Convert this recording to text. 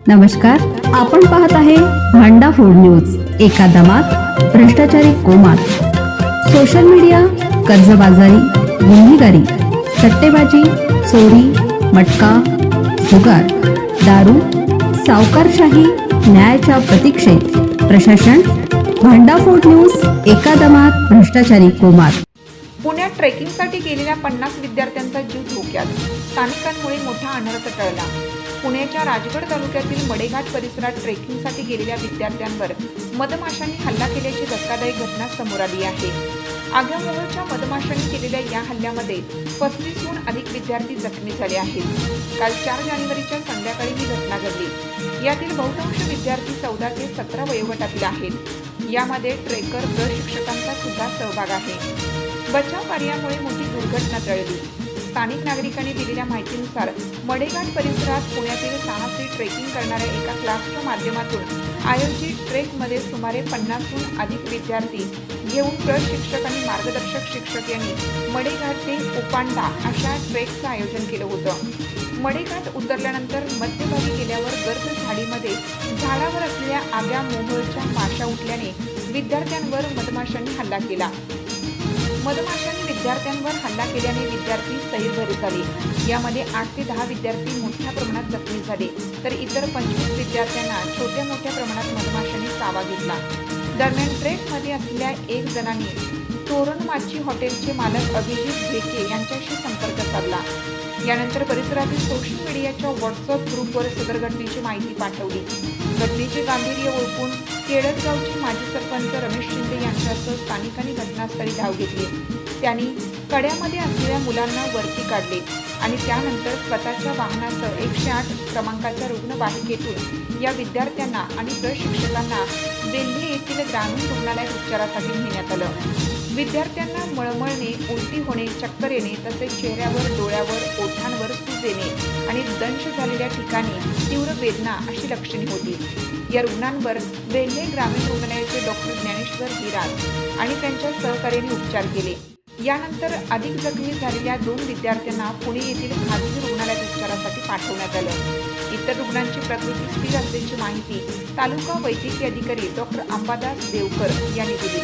नमस्कार, आपण पाहत आहे भांडा फूड न्यूज. एका दमात भ्रष्टाचारी कोमात. सोशल मीडिया, कर्जबाजारी, गुन्हेगारी, सट्टेबाजी, चोरी, मटका, जुगार, दारू, सावकारशाही, न्यायाच्या प्रतीक्षेत प्रशासन. भांडा फूड न्यूज. एका दमात भ्रष्टाचारी कोमात. पुण्यात ट्रेकिंगसाठी गेलेल्या 50 विद्यार्थ्यांचा जीव धोक्यात. स्थानिकांमुळे मोठा अनर्थ टळला. पुण्याच्या राजगड तालुक्यातील मडेघाट परिसरात ट्रेकिंगसाठी गेलेल्या विद्यार्थ्यांवर मधमाशांनी हल्ला केल्याची धक्कादायक घटना समोर आली आहे. आग्यामोहोळच्या मधमाशांनी केलेल्या या हल्ल्यामध्ये 35हून अधिक विद्यार्थी जखमी झाले आहेत. काल 4 जानेवारीच्या संध्याकाळी ही घटना घडली. यातील बहुतांश विद्यार्थी 14 ते 17 वयोगटातील आहेत. यामध्ये ट्रेकर प्रशिक्षकांचा सुद्धा सहभाग आहे. बचाव कार्यामुळे मोठी दुर्घटना टळली. स्थानिक नागरिकांनी दिलेल्या माहितीनुसार मडेघाट परिसरात पुण्यातील साहसी ट्रेकिंग करणाऱ्या एका क्लासच्या माध्यमातून आयोजित ट्रेकमध्ये सुमारे 50हून अधिक विद्यार्थी घेऊन प्रशिक्षक आणि मार्गदर्शक शिक्षक यांनी मडेघाट ते उपांडा अशा ट्रेकचं आयोजन केलं होतं. मडेघाट उतरल्यानंतर मध्यभागी गेल्यावर गर्द झाडीमध्ये झाडावर असलेल्या आग्या मोहोळच्या माशा उठल्याने विद्यार्थ्यांवर मधमाशांनी हल्ला केला. मधमाशांनी विद्यार्थ्यांवर हल्ला केल्याने विद्यार्थी सैरभैर झाले. यामध्ये 8 ते 10 विद्यार्थी मोठ्या प्रमाणात जखमी झाले, तर इतर 25 विद्यार्थ्यांना छोट्या मोठ्या प्रमाणात मधमाशांनी चावा घेतला. दरम्यान ट्रेकमध्ये असलेल्या 1 जणांनी तोरणमाची हॉटेलचे मालक अभिजित भेके यांच्याशी संपर्क साधला. यानंतर परिसरातील सोशल मीडियाच्या व्हॉट्सअप ग्रुपवर सदर घटनेची माहिती पाठवली. घटनेचे गांभीर्य ओळखून केळदगावचे माजी सरपंच रमेश शिंदे यांच्यासह स्थानिकांनी घटनास्थळी धाव घेतली. त्यांनी कड्यामध्ये असलेल्या मुलांना वरती काढले आणि त्यानंतर स्वतःच्या वाहनासह 108 क्रमांकाच्या रुग्णवाहिकेतून या विद्यार्थ्यांना आणि प्रशिक्षकांना वेल्हे येथील ग्रामीण रुग्णालयात उपचारासाठी नेण्यात आलं. विद्यार्थ्यांना मळमळणे, उलटी होणे, चक्कर येणे तसेच चेहऱ्यावर, डोळ्यावर, ओठांवर सूज येणे आणि दंश झालेल्या ठिकाणी तीव्र वेदना अशी लक्षणे होती. या रुग्णांवर वेल्हे ग्रामीण रुग्णालयाचे डॉक्टर ज्ञानेश्वर हिराज आणि त्यांच्या सहकार्याने उपचार केले. यानंतर अधिक जखमी झालेल्या 2 विद्यार्थ्यांना पुणे येथील खासगी रुग्णालयात उपचारासाठी पाठवण्यात आलं. इतर रुग्णांची प्रकृती स्थिर असल्याची माहिती तालुका वैद्यकीय अधिकारी डॉक्टर अंबादास देवकर यांनी दिली.